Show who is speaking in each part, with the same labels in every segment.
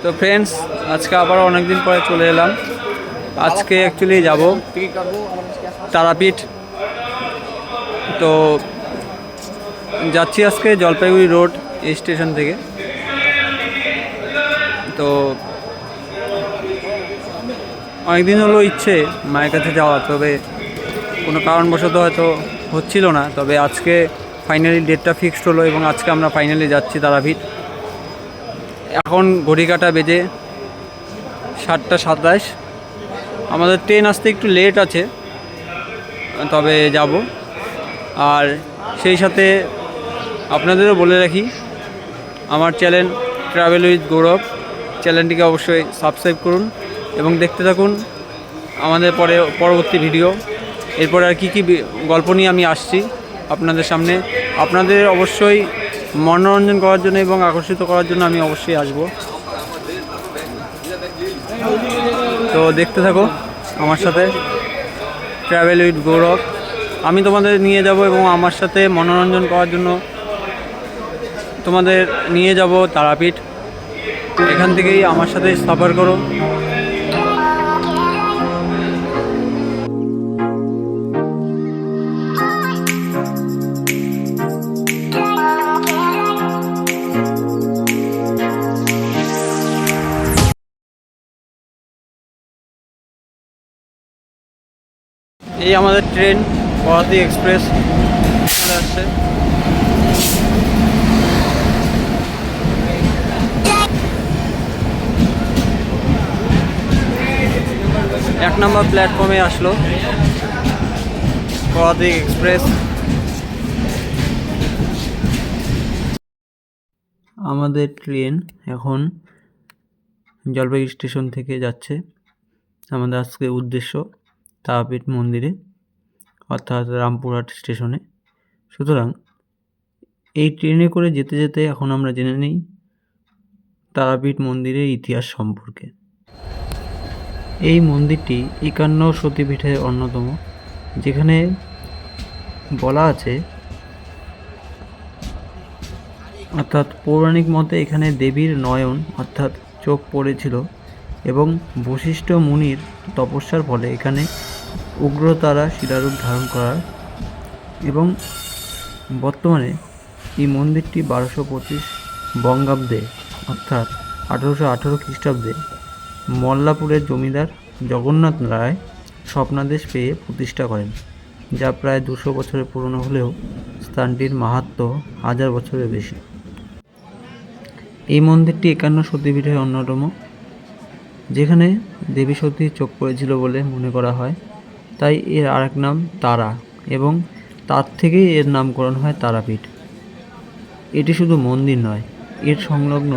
Speaker 1: তো ফ্রেন্ডস, আজকে আবার অনেক দিন পরে চলে এলাম। আজকে অ্যাকচুয়ালি যাব তারাপীঠ। তো যাচ্ছি আজকে জলপাইগুড়ি রোড এই স্টেশন থেকে। তো অনেকদিন হলো ইচ্ছে মায়ের কাছে যাওয়া, তবে কোনো কারণবশত হয়তো হচ্ছিল না। তবে আজকে ফাইনালি ডেটটা ফিক্সড হলো এবং আজকে আমরা ফাইনালি যাচ্ছি তারাপীঠ। এখন ঘড়ি কাটা বেজে 7:27। আমাদের ট্রেন আসতে একটু লেট আছে, তবে যাব। আর সেই সাথে আপনাদেরও বলে রাখি, আমার চ্যানেল ট্রাভেল উইথ গৌরব চ্যানেলটিকে অবশ্যই সাবস্ক্রাইব করুন এবং দেখতে থাকুন আমাদের পরবর্তী ভিডিও। এরপরে আর কী গল্প নিয়ে আমি আসছি আপনাদের সামনে, আপনাদের অবশ্যই মনোরঞ্জন করার জন্য এবং আকর্ষিত করার জন্য আমি অবশ্যই আসব। তো দেখতে থাকো আমার সাথে ট্রাভেল উইথ গৌরব। আমি তোমাদের নিয়ে যাব এবং আমার সাথে মনোরঞ্জন করার জন্য তোমাদের নিয়ে যাব তারাপীঠ। এখান থেকেই আমার সাথে সফর করো। এই আমাদের ট্রেন পদাতিক এক্সপ্রেস চলে আসছে। এক নম্বর প্ল্যাটফর্মে আসলো পদাতিক এক্সপ্রেস। আমাদের ট্রেন এখন জলপাইগুড়ি স্টেশন থেকে যাচ্ছে। আমাদের আজকে উদ্দেশ্য তারাপীঠ মন্দিরে, অর্থাৎ রামপুরহাট স্টেশনে। সুতরাং এই ট্রেনে করে যেতে যেতে এখন আমরা জেনে নিই তারাপীঠ মন্দিরের ইতিহাস সম্পর্কে। এই মন্দিরটি 51 সতীপীঠের অন্যতম, যেখানে বলা আছে, অর্থাৎ পৌরাণিক মতে এখানে দেবীর নয়ন অর্থাৎ চোখ পড়েছিল এবং বশিষ্ঠ মুনির তপস্যার ফলে এখানে উগ্রতারা শিলারূপ ধারণ করার, এবং বর্তমানে এই মন্দিরটি 1225 বঙ্গাব্দে অর্থাৎ 1818 খ্রিস্টাব্দে মল্লাপুরের জমিদার জগন্নাথ রায় স্বপ্নাদেশ পেয়ে প্রতিষ্ঠা করেন, যা প্রায় 200 বছরের পুরনো হলেও স্থানটির মাহাত্ম্য 1000 বছরের বেশি। এই মন্দিরটি 51 সতীপীঠের অন্যতম, যেখানে দেবী সতীর চোখ পড়েছিল বলে মনে করা হয়, তাই এর আরেক নাম তারা, এবং তার থেকেই এর নামকরণ হয় তারাপীঠ। এটি শুধু মন্দির নয়, এর সংলগ্ন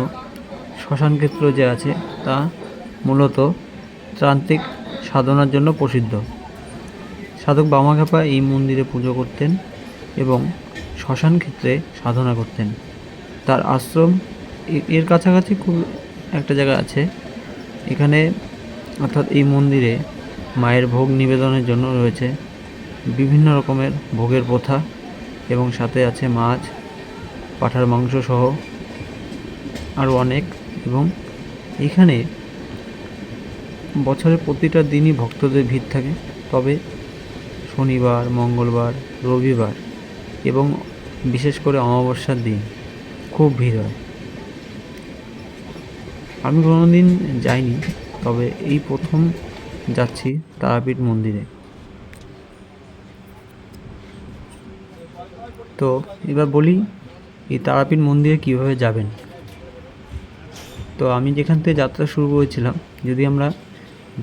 Speaker 1: শ্মশানক্ষেত্র যে আছে তা মূলত তান্ত্রিক সাধনার জন্য প্রসিদ্ধ। সাধক বামাখ্যাপা এই মন্দিরে পুজো করতেন এবং শ্মশান ক্ষেত্রে সাধনা করতেন। তার আশ্রম এর কাছাকাছি খুব একটা জায়গা আছে। এখানে অর্থাৎ এই মন্দিরে মায়ের ভোগ নিবেদনের জন্য রয়েছে বিভিন্ন রকমের ভোগের প্রথা, এবং সাথে আছে মাছ, পাঁঠার মাংস সহ আরও অনেক। এবং এখানে বছরের প্রতিটা দিনই ভক্তদের ভিড় থাকে, তবে শনিবার, মঙ্গলবার, রবিবার এবং বিশেষ করে অমাবস্যার দিন খুব ভিড় হয়। আমি কোনোদিন যাইনি, তবে এই প্রথম যাচ্ছি তারাপীঠ মন্দিরে। তো এবার বলি এই তারাপীঠ মন্দিরে কীভাবে যাবেন। তো আমি যেখান থেকে যাত্রা শুরু করেছিলাম, যদি আমরা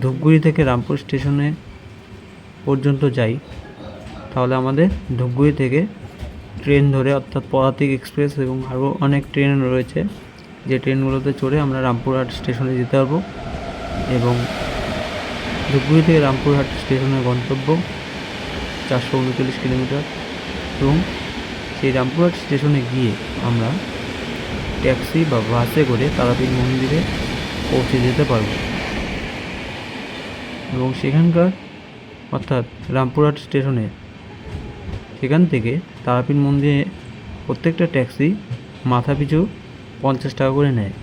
Speaker 1: ধূপগুড়ি থেকে রামপুর স্টেশনে পর্যন্ত যাই, তাহলে আমাদের ধূপগুড়ি থেকে ট্রেন ধরে, অর্থাৎ পদাতিক এক্সপ্রেস এবং আরও অনেক ট্রেন রয়েছে, যে ট্রেনগুলোতে চড়ে আমরা রামপুরহাট স্টেশনে যেতে পারবো। এবং ধূপগুড়ি থেকে রামপুরহাট স্টেশনের গন্তব্য 439 কিলোমিটার, এবং সেই রামপুরহাট স্টেশনে গিয়ে আমরা ট্যাক্সি বা বাসে করে তারাপীঠ মন্দিরে পৌঁছে যেতে পারব। এবং সেখানকার অর্থাৎ রামপুরহাট স্টেশনে সেখান থেকে তারাপীঠ মন্দিরে প্রত্যেকটা ট্যাক্সি মাথাপিছু 50 টাকা করে নেয়।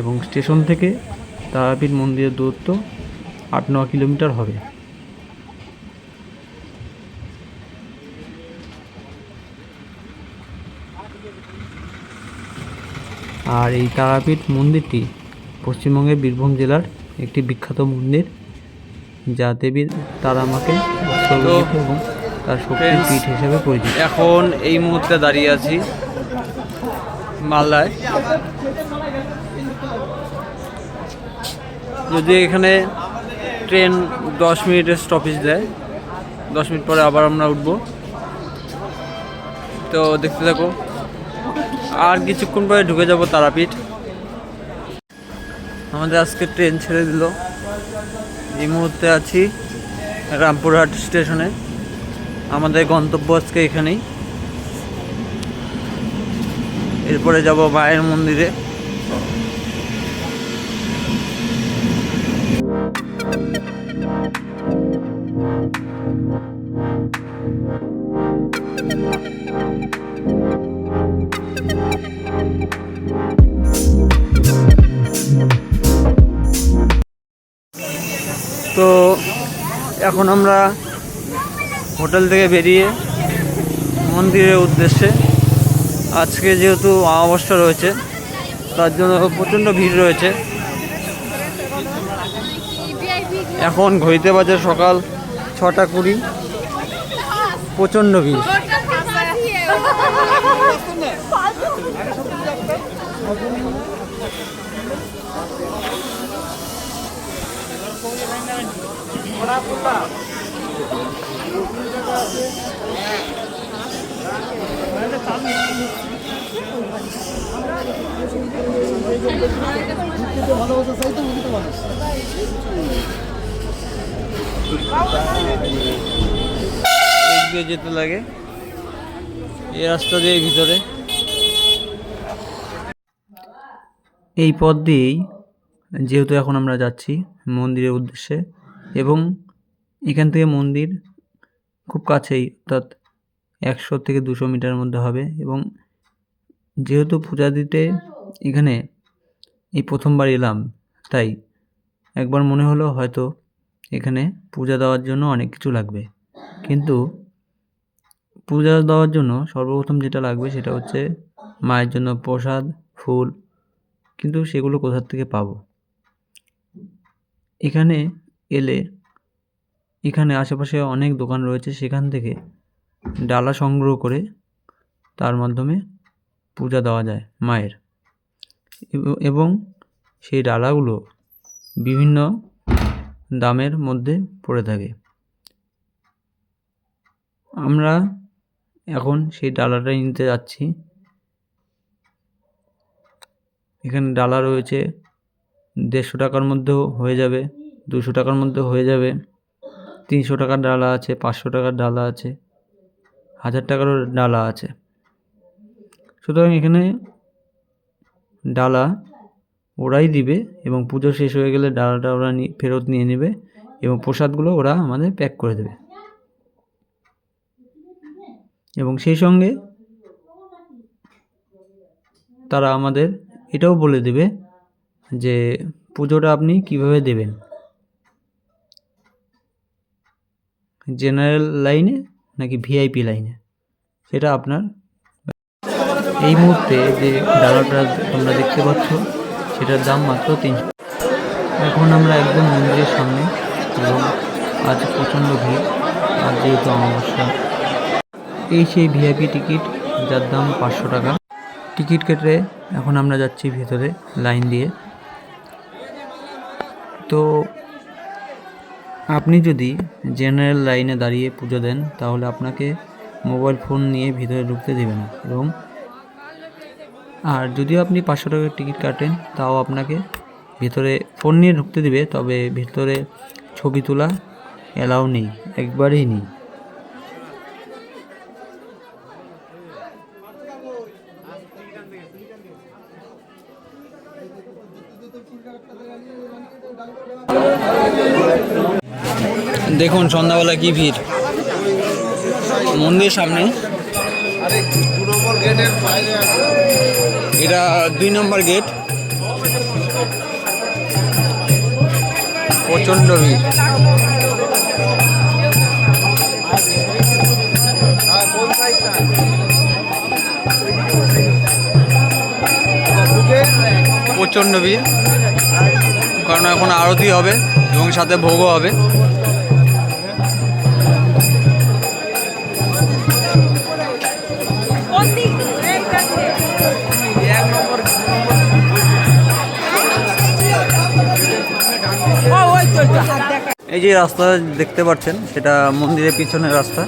Speaker 1: এবং স্টেশন থেকে তারাপীঠ মন্দিরের দূরত্ব 8-9 কিলোমিটার হবে। আর এই তারাপীঠ মন্দিরটি পশ্চিমবঙ্গের বীরভূম জেলার একটি বিখ্যাত মন্দির, যা দেবী তারামাকে উৎসর্গিত এবং তার শক্তির পীঠ হিসেবে পরিচিত। এখন এই মুহূর্তে দাঁড়িয়ে আছি মালদায়। যদি এখানে ট্রেন 10 মিনিটের স্টপেজ দেয়, 10 মিনিট পরে আবার আমরা উঠবো। তো দেখতে থাকো, আর কিছুক্ষণ পরে ঢুকে যাব তারাপীঠ। আমাদের আজকে ট্রেন ছেড়ে দিল। এই মুহূর্তে আছি রামপুরহাট স্টেশনে। আমাদের গন্তব্য আজকে এখানেই। এরপরে যাব মায়ের মন্দিরে। তো এখন আমরা হোটেল থেকে বেরিয়ে মন্দিরের উদ্দেশ্যে। আজকে যেহেতু অমাবস্যা রয়েছে, তার জন্য প্রচণ্ড ভিড় রয়েছে। এখন ঘড়িতে বাজে সকাল 6:20। প্রচণ্ড ভিড়। যেতে লাগে এই রাস্তা দিয়ে ভিতরে। এই পথ দিয়েই যেহেতু এখন আমরা যাচ্ছি মন্দিরের উদ্দেশ্যে, এবং এখান থেকে মন্দির খুব কাছেই, অর্থাৎ 100 থেকে 200 মিটারের মধ্যে হবে। এবং যেহেতু পূজা দিতে এখানে এই প্রথমবার এলাম, তাই একবার মনে হলো হয়তো এখানে পূজা দেওয়ার জন্য অনেক কিছু লাগবে। কিন্তু পূজা দেওয়ার জন্য সর্বপ্রথম যেটা লাগবে সেটা হচ্ছে মায়ের জন্য প্রসাদ, ফুল। কিন্তু সেগুলো কোথা থেকে পাবো? এখানে এলে এখানে আশেপাশে অনেক দোকান রয়েছে, সেখান থেকে ডালা সংগ্রহ করে তার মাধ্যমে পূজা দেওয়া যায় মায়ের। এবং সেই ডালাগুলো বিভিন্ন দামের মধ্যে পড়ে থাকে। আমরা এখন সেই ডালাটাই নিতে যাচ্ছি। এখানে ডালা রয়েছে 150 টাকার মধ্যেও হয়ে যাবে, 200 টাকার মধ্যেও হয়ে যাবে, 300 টাকার ডালা আছে, 500 টাকার ডালা আছে, 1000 টাকারও ডালা আছে। সুতরাং এখানে ডালা ওরাই দিবে, এবং পুজো শেষ হয়ে গেলে ডালাটা ওরা ফেরত নিয়ে নেবে, এবং প্রসাদগুলো ওরা আমাদের প্যাক করে দেবে। এবং সেই সঙ্গে তারা আমাদের এটাও বলে দেবে যে পুজোটা আপনি কিভাবে দেবেন, জেনারেল লাইনে নাকি ভিআইপি লাইনে, সেটা আপনার। এই মুহূর্তে যে ডালাটা তোমরা দেখতে পাচ্ছ সেটার দাম মাত্র 300। এখন আমরা একদম মন্দিরের সামনে, এবং আজ প্রচণ্ড ভিড়। আর যেহেতু অমাবস্যা, এই সেই ভিআইপি টিকিট যার দাম 500 টাকা। টিকিট কেটে এখন আমরা যাচ্ছি ভেতরে লাইন দিয়ে। তো আপনি যদি জেনারেল লাইনে দাঁড়িয়ে পুজো দেন, তাহলে আপনাকে মোবাইল ফোন নিয়ে ভিতরে ঢুকতে দেবে না। এবং আর যদিও আপনি 500 টাকার টিকিট কাটেন, তাও আপনাকে ভেতরে ফোন নিয়ে ঢুকতে দেবে, তবে ভেতরে ছবি তোলা অ্যালাউ নেই, একবারেই নেই। দেখুন সন্ধ্যাবেলা কি ভিড় মন্দিরের সামনে। এটা 2 নম্বর গেট। প্রচন্ড ভিড়। প্রচন্ড ভিড়, কারণ এখন আরতি হবে এবং সাথে ভোগও হবে। এই যে রাস্তা দেখতে পাচ্ছেন, সেটা মন্দিরের পিছনের রাস্তা।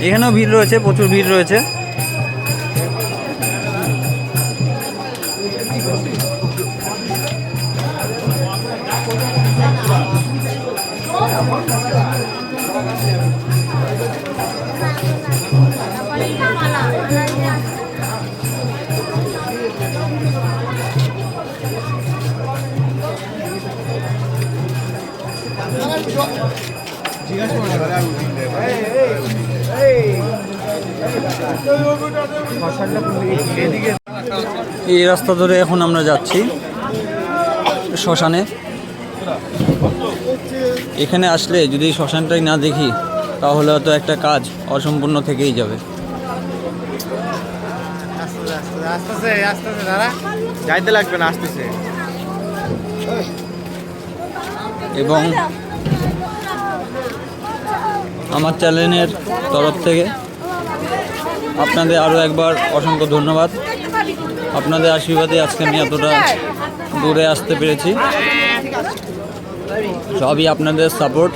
Speaker 1: এখানেও ভিড় রয়েছে, প্রচুর ভিড় রয়েছে। এই রাস্তা ধরে এখন আমরা যাচ্ছি শ্মশানে। এখানে আসলে যদি শ্মশানটাই না দেখি তাহলে হয়তো একটা কাজ অসম্পূর্ণ থেকেই যাবে।
Speaker 2: যাইতে লাগবে না, আসতেছে।
Speaker 1: এবং আমার চ্যানেলের তরফ থেকে আপনাদের আরও একবার অসংখ্য ধন্যবাদ। আপনাদের আশীর্বাদে আজকে আমি এতটা দূরে আসতে পেরেছি। সবই আপনাদের সাপোর্ট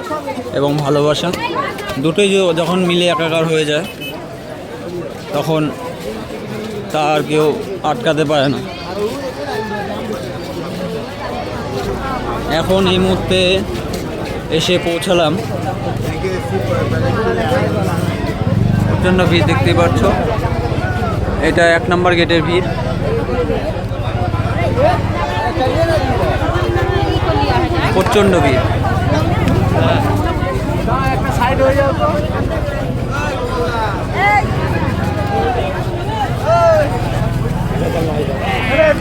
Speaker 1: এবং ভালোবাসা, দুটোই যখন মিলে একাকার হয়ে যায় তখন তা আর কেউ আটকাতে পারে না। এখন এই মুহূর্তে এসে পৌঁছালাম। প্রচণ্ড ভিড় দেখতে পাচ্ছ, এটা 1 নম্বর গেটের ভিড়। প্রচণ্ড ভিড়।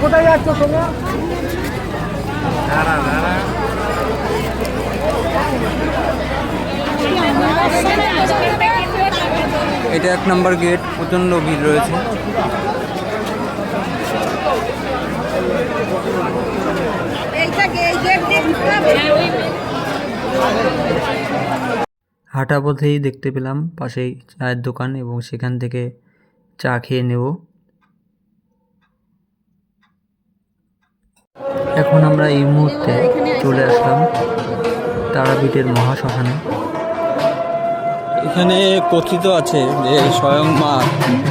Speaker 2: কোথায় যাচ্ছ তোমরা? দাঁড়া দাঁড়া,
Speaker 1: এটা 1 নম্বর গেট, প্রচণ্ড ভিড় রয়েছে। হাঁটা পথেই দেখতে পেলাম পাশেই চায়ের দোকান এবং সেখান থেকে চা খেয়ে নেব। এখন আমরা এই মুহূর্তে চলে আসলাম তারাপীঠের মহাশ্মশানে। এখানে কথিত আছে যে স্বয়ং মা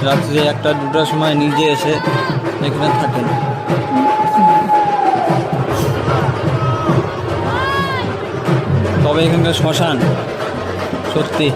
Speaker 1: রাত্রে 1টা-2টার সময় নিজে এসে এখানে থাকেন। তবে এখানকার শ্মশান সত্যি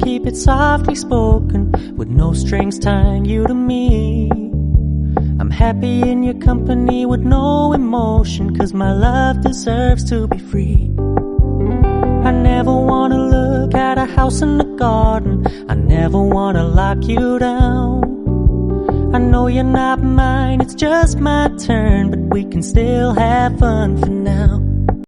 Speaker 3: keep it softly spoken, with no strings tying you to me. I'm happy in your company with no emotion, 'cause my love deserves to be free. I never wanna look at a house in the garden, I never wanna lock you down. I know you're not mine, it's just my turn, but we can still have fun for now.